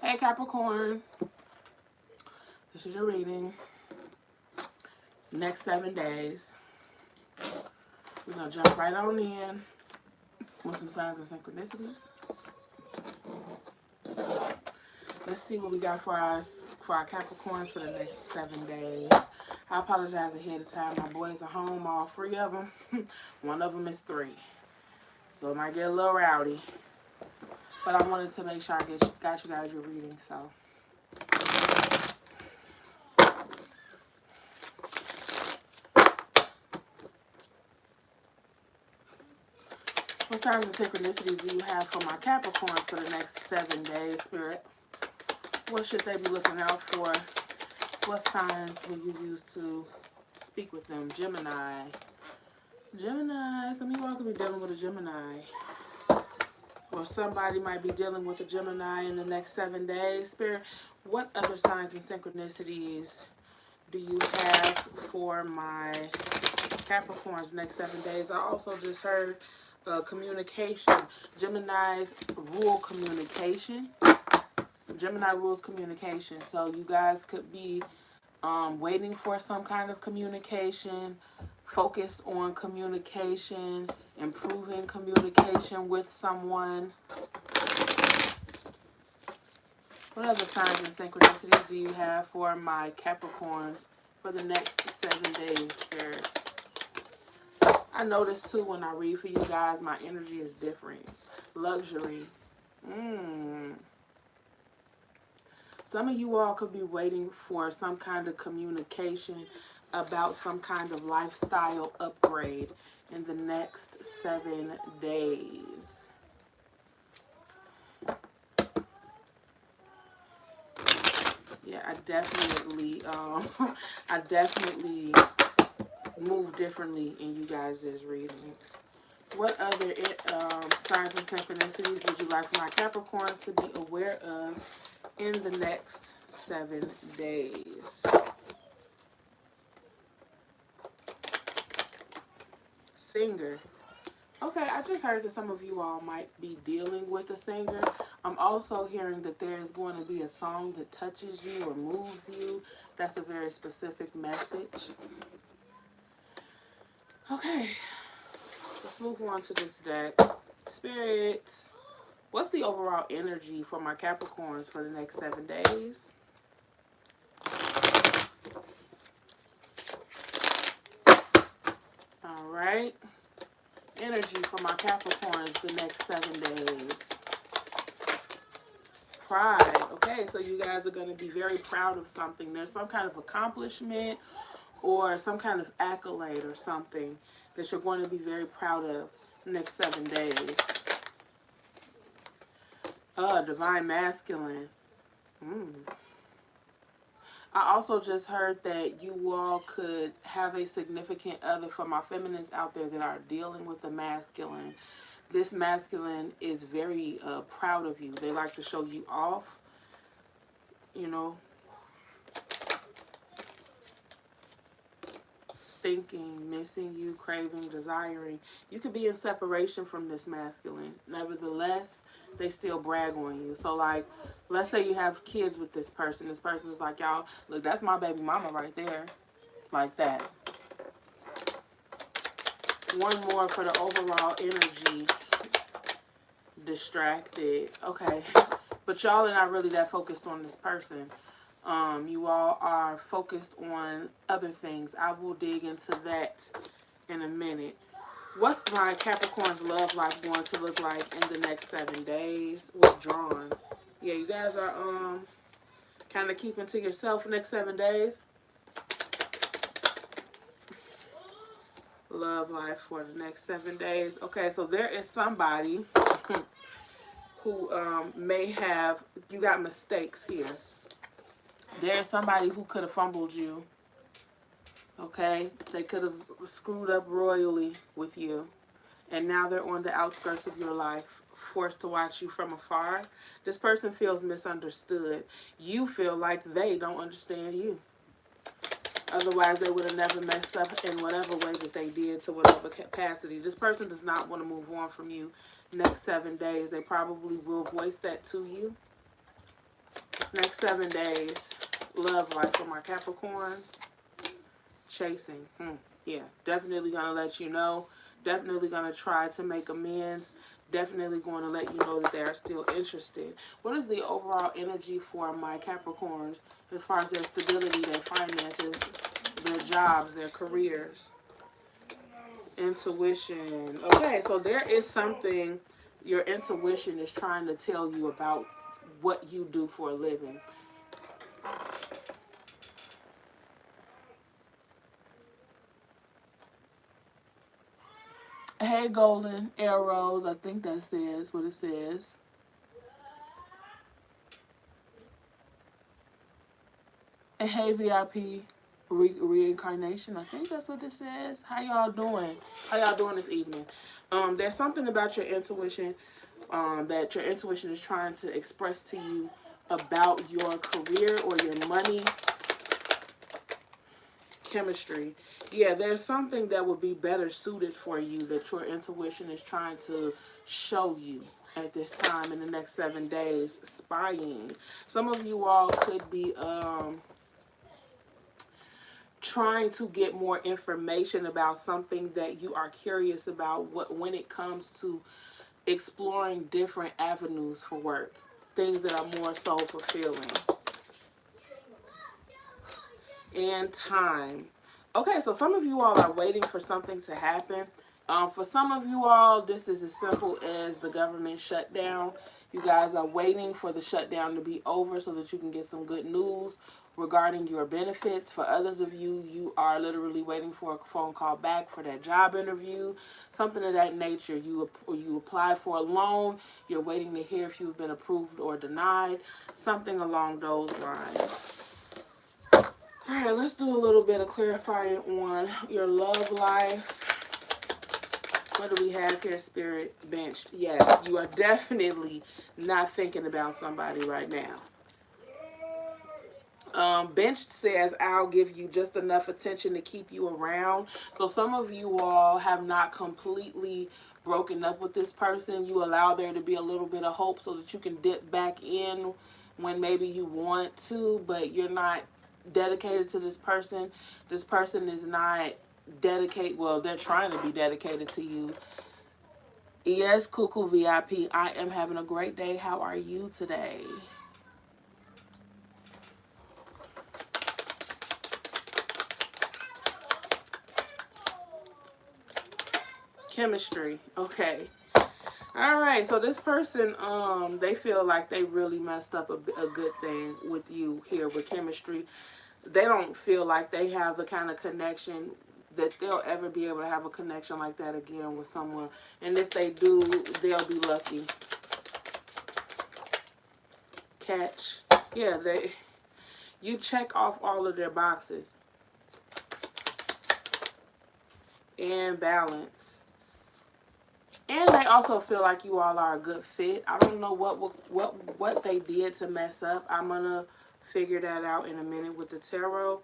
Hey Capricorn, this is your reading. Next 7 days. We're going to jump right on in with some signs and synchronicities. Let's see what we got for our Capricorns for the next 7 days. I apologize ahead of time. My boys are home, all 3 of them. One of them is 3. So it might get a little rowdy. But I wanted to make sure I got you guys your reading, so. What signs and synchronicities do you have for my Capricorns for the next 7 days, Spirit? What should they be looking out for? What signs will you use to speak with them? Gemini. Gemini. Some of you all could be dealing with a Gemini. Or somebody might be dealing with a Gemini in the next 7 days. Spirit, what other signs and synchronicities do you have for my Capricorns next 7 days? I also just heard communication. Gemini's rule communication. Gemini rules communication. So you guys could be waiting for some kind of communication, focused on communication, improving communication with someone. What other signs and synchronicities do you have for my Capricorns for the next 7 days, Spirit? I notice too when I read for you guys, my energy is different. Luxury. Some of you all could be waiting for some kind of communication about some kind of lifestyle upgrade in the next 7 days. Yeah, I definitely move differently in you guys' readings. What other signs and synchronicities would you like for my Capricorns to be aware of in the next 7 days? Singer. Okay, I just heard that some of you all might be dealing with a singer. I'm also hearing that there is going to be a song that touches you or moves you. That's a very specific message. Okay, let's move on to this deck. Spirits, what's the overall energy for my Capricorns for the next 7 days? All right. Energy for my Capricorns the next 7 days. Pride. Okay, so you guys are going to be very proud of something. There's some kind of accomplishment or some kind of accolade or something that you're going to be very proud of the next 7 days. Divine masculine. I also just heard that you all could have a significant other for my feminines out there that are dealing with the masculine. This masculine is very proud of you. They like to show you off, you know. Thinking, missing you, craving, desiring. You could be in separation from this masculine. Nevertheless, they still brag on you. So, like, let's say you have kids with this person. This person is like, y'all, look, that's my baby mama right there. Like that. One more for the overall energy. Distracted. Okay. But y'all are not really that focused on this person. You all are focused on other things. I will dig into that in a minute. What's my Capricorn's love life going to look like in the next 7 days? Withdrawn. Yeah, you guys are kind of keeping to yourself next 7 days. Love life for the next 7 days. Okay, so there is somebody who may have, you got mistakes here. There's somebody who could have fumbled you. Okay? They could have screwed up royally with you. And now they're on the outskirts of your life, forced to watch you from afar. This person feels misunderstood. You feel like they don't understand you. Otherwise, they would have never messed up in whatever way that they did to whatever capacity. This person does not want to move on from you next 7 days. They probably will voice that to you. 7 days, love life for my Capricorns. Chasing. Yeah, definitely going to let you know. Definitely going to try to make amends. Definitely going to let you know that they are still interested. What is the overall energy for my Capricorns as far as their stability, their finances, their jobs, their careers? Intuition. Okay, so there is something your intuition is trying to tell you about what you do for a living. Hey, golden arrows. I think that says what it says. And hey, VIP reincarnation. I think that's what this says. How y'all doing? How y'all doing this evening? There's something about your intuition that your intuition is trying to express to you about your career or your money. Chemistry. Yeah, there's something that would be better suited for you that your intuition is trying to show you at this time in the next 7 days. Spying. Some of you all could be trying to get more information about something that you are curious about when it comes to exploring different avenues for work. Things that are more so fulfilling. And time. Okay, so some of you all are waiting for something to happen. For some of you all, this is as simple as the government shutdown. You guys are waiting for the shutdown to be over so that you can get some good news regarding your benefits. For others of you, you are literally waiting for a phone call back for that job interview, something of that nature. You apply for a loan, you're waiting to hear if you've been approved or denied, something along those lines. All right, let's do a little bit of clarifying on your love life. What do we have here, Spirit? Benched. Yes, you are definitely not thinking about somebody right now. Benched says, I'll give you just enough attention to keep you around. So some of you all have not completely broken up with this person. You allow there to be a little bit of hope so that you can dip back in when maybe you want to, but you're not dedicated to this person. This person is not dedicated. Well, they're trying to be dedicated to you. Yes, Cuckoo VIP, I am having a great day. How are you today? Chemistry. Okay. All right. So this person, they feel like they really messed up a good thing with you here with chemistry. They don't feel like they have the kind of connection that they'll ever be able to have a connection like that again with someone. And if they do, they'll be lucky. Catch. Yeah, you check off all of their boxes. And balance. And they also feel like you all are a good fit. I don't know what they did to mess up. I'm going to figure that out in a minute with the tarot.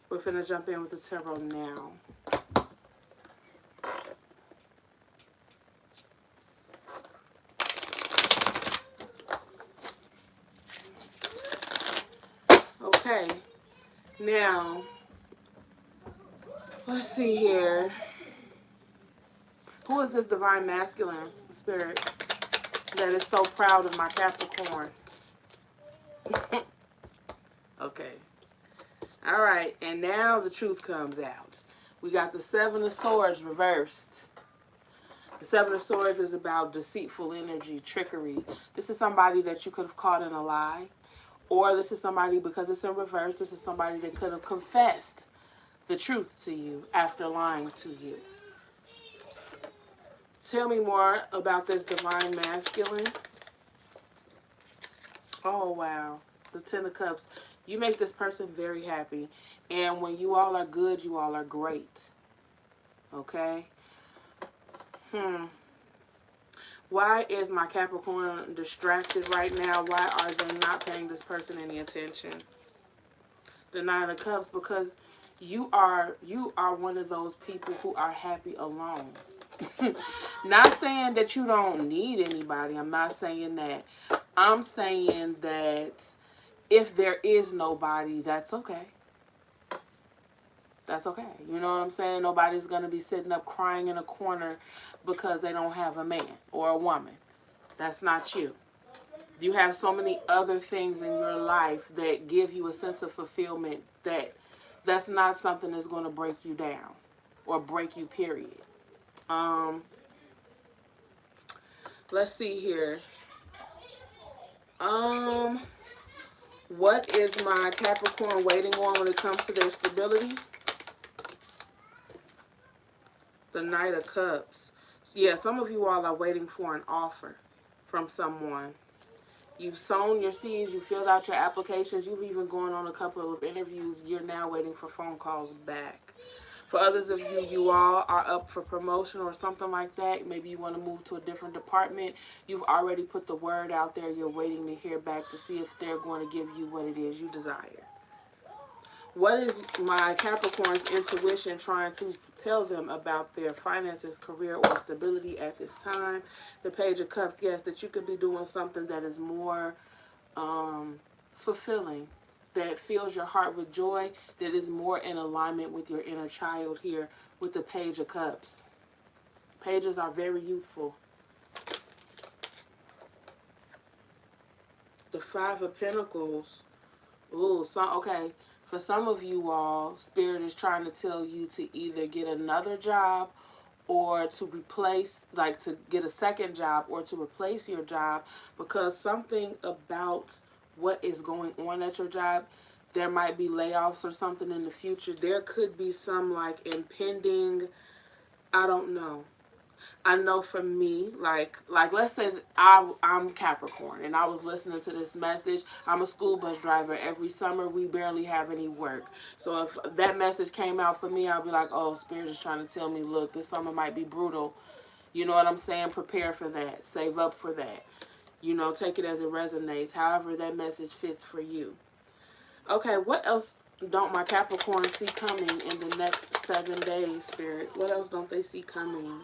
We're finna jump in with the tarot now. Okay. Now, let's see here. Who is this divine masculine spirit that is so proud of my Capricorn? Okay. All right. And now the truth comes out. We got the Seven of Swords reversed. The Seven of Swords is about deceitful energy, trickery. This is somebody that you could have caught in a lie. Or this is somebody, because it's in reverse, this is somebody that could have confessed the truth to you after lying to you. Tell me more about this divine masculine. Oh, wow. The Ten of Cups. You make this person very happy. And when you all are good, you all are great. Okay? Why is my Capricorn distracted right now? Why are they not paying this person any attention? The Nine of Cups, because you are one of those people who are happy alone. Not saying that you don't need anybody. I'm not saying that. I'm saying that if there is nobody, that's okay. That's okay. You know what I'm saying? Nobody's going to be sitting up crying in a corner because they don't have a man or a woman. That's not you. You have so many other things in your life that give you a sense of fulfillment that's not something that's going to break you down or break you, period. Let's see here. What is my Capricorn waiting on when it comes to their stability? The Knight of Cups. So yeah, some of you all are waiting for an offer from someone. You've sown your seeds, you filled out your applications, you've even gone on a couple of interviews. You're now waiting for phone calls back. For others of you, you all are up for promotion or something like that. Maybe you want to move to a different department. You've already put the word out there. You're waiting to hear back to see if they're going to give you what it is you desire. What is my Capricorn's intuition trying to tell them about their finances, career, or stability at this time? The Page of Cups, yes, that you could be doing something that is more fulfilling, that fills your heart with joy, that is more in alignment with your inner child here with the Page of Cups. Pages are very youthful. The Five of Pentacles. Ooh, okay. For some of you all, Spirit is trying to tell you to either get another job or to replace, like to get a second job or to replace your job, because something about what is going on at your job, there might be layoffs or something in the future. There could be some like impending, I don't know. I know for me, like let's say that I'm Capricorn and I was listening to this message. I'm a school bus driver. Every summer we barely have any work. So if that message came out for me, I'll be like, oh, Spirit is trying to tell me, look, this summer might be brutal. You know what I'm saying? Prepare for that. Save up for that. You know, take it as it resonates. However that message fits for you. Okay, what else don't my Capricorn see coming in the next 7 days, Spirit? What else don't they see coming?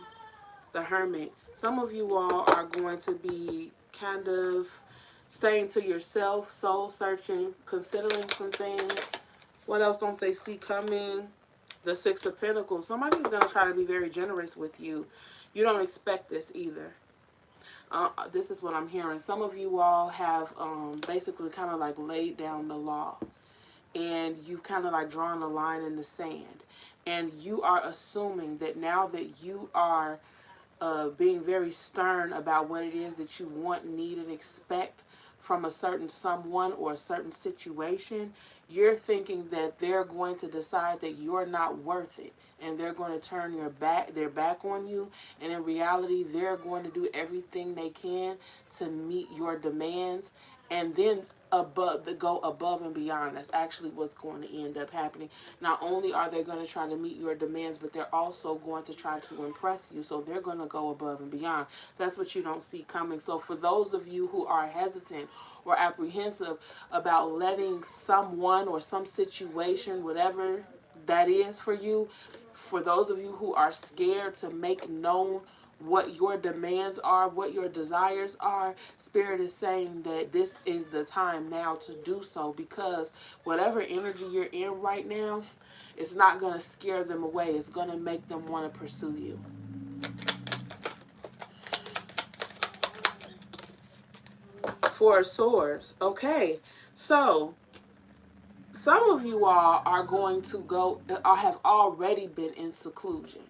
The Hermit. Some of you all are going to be kind of staying to yourself, soul searching, considering some things. What else don't they see coming? The Six of Pentacles. Somebody's going to try to be very generous with you. You don't expect this either. This is what I'm hearing. Some of you all have basically kind of like laid down the law. And you've kind of like drawn a line in the sand. And you are assuming that now that you are being very stern about what it is that you want, need, and expect from a certain someone or a certain situation, you're thinking that they're going to decide that you're not worth it and they're going to turn their back on you, and in reality they're going to do everything they can to meet your demands, and then go above and beyond. That's actually what's going to end up happening. Not only are they going to try to meet your demands, but they're also going to try to impress you. So they're going to go above and beyond. That's what you don't see coming. So for those of you who are hesitant or apprehensive about letting someone or some situation, whatever that is for you, for those of you who are scared to make known what your demands are, what your desires are, Spirit is saying that this is the time now to do so, because whatever energy you're in right now, it's not going to scare them away. It's going to make them want to pursue you. Four of Swords. Okay, so some of you all are going to go, or have already been in seclusion.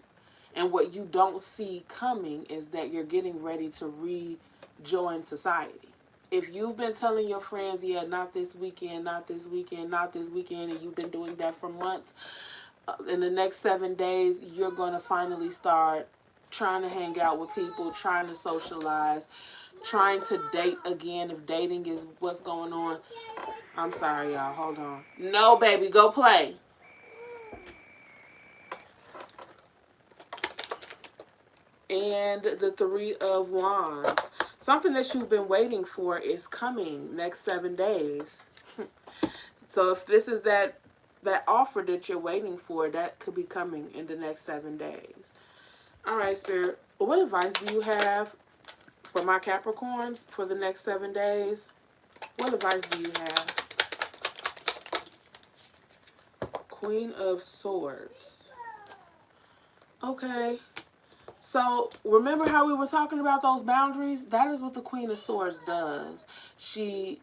And what you don't see coming is that you're getting ready to rejoin society. If you've been telling your friends, yeah, not this weekend, not this weekend, not this weekend, and you've been doing that for months, in the next 7 days, you're going to finally start trying to hang out with people, trying to socialize, trying to date again, if dating is what's going on. I'm sorry, y'all. Hold on. No, baby, go play. And the Three of Wands. Something that you've been waiting for is coming next 7 days. So if this is that offer that you're waiting for, that could be coming in the next 7 days. All right, Spirit. What advice do you have for my Capricorns for the next 7 days? What advice do you have? Queen of Swords. Okay. So, remember how we were talking about those boundaries? That is what the Queen of Swords does. She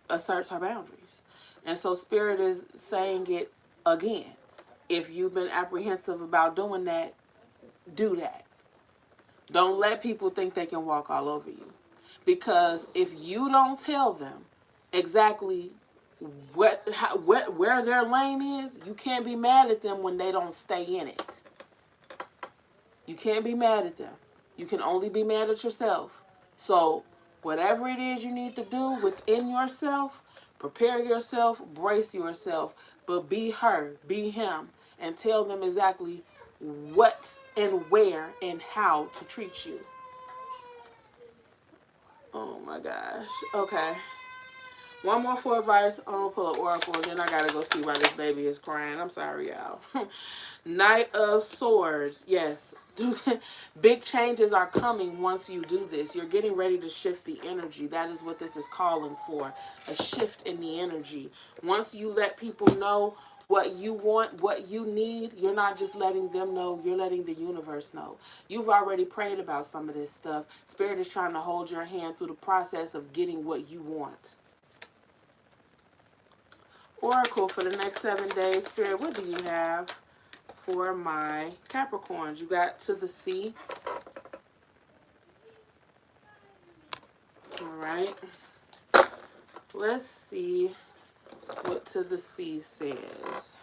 asserts her boundaries. And so Spirit is saying it again. If you've been apprehensive about doing that, do that. Don't let people think they can walk all over you. Because if you don't tell them exactly where their lane is, you can't be mad at them when they don't stay in it. You can't be mad at them. You can only be mad at yourself. So whatever it is you need to do within yourself, prepare yourself, brace yourself, but be her, be him, and tell them exactly what and where and how to treat you. Oh my gosh. Okay. One more for advice. I'm going to pull an oracle, and then I got to go see why this baby is crying. I'm sorry, y'all. Knight of Swords. Yes. Big changes are coming once you do this. You're getting ready to shift the energy. That is what this is calling for. A shift in the energy. Once you let people know what you want, what you need, you're not just letting them know, you're letting the universe know. You've already prayed about some of this stuff. Spirit is trying to hold your hand through the process of getting what you want. Oracle for the next 7 days. Spirit, what do you have for my Capricorns? You got to the sea. All right. Let's see what to the sea says.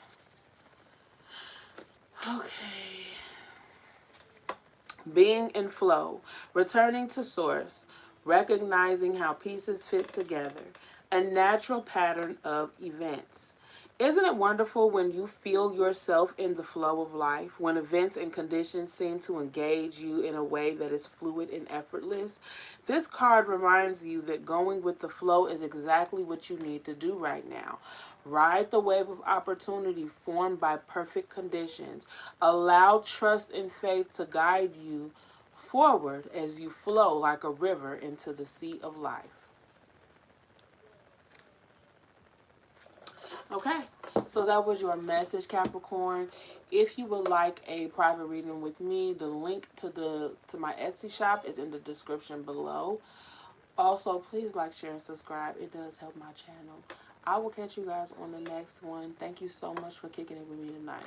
Okay. Being in flow. Returning to source. Recognizing how pieces fit together. A natural pattern of events. Isn't it wonderful when you feel yourself in the flow of life, when events and conditions seem to engage you in a way that is fluid and effortless? This card reminds you that going with the flow is exactly what you need to do right now. Ride the wave of opportunity formed by perfect conditions. Allow trust and faith to guide you forward as you flow like a river into the sea of life. Okay, so that was your message, Capricorn. If you would like a private reading with me, the link to my Etsy shop is in the description below. Also, please like, share, and subscribe. It does help my channel. I will catch you guys on the next one. Thank you so much for kicking it with me tonight.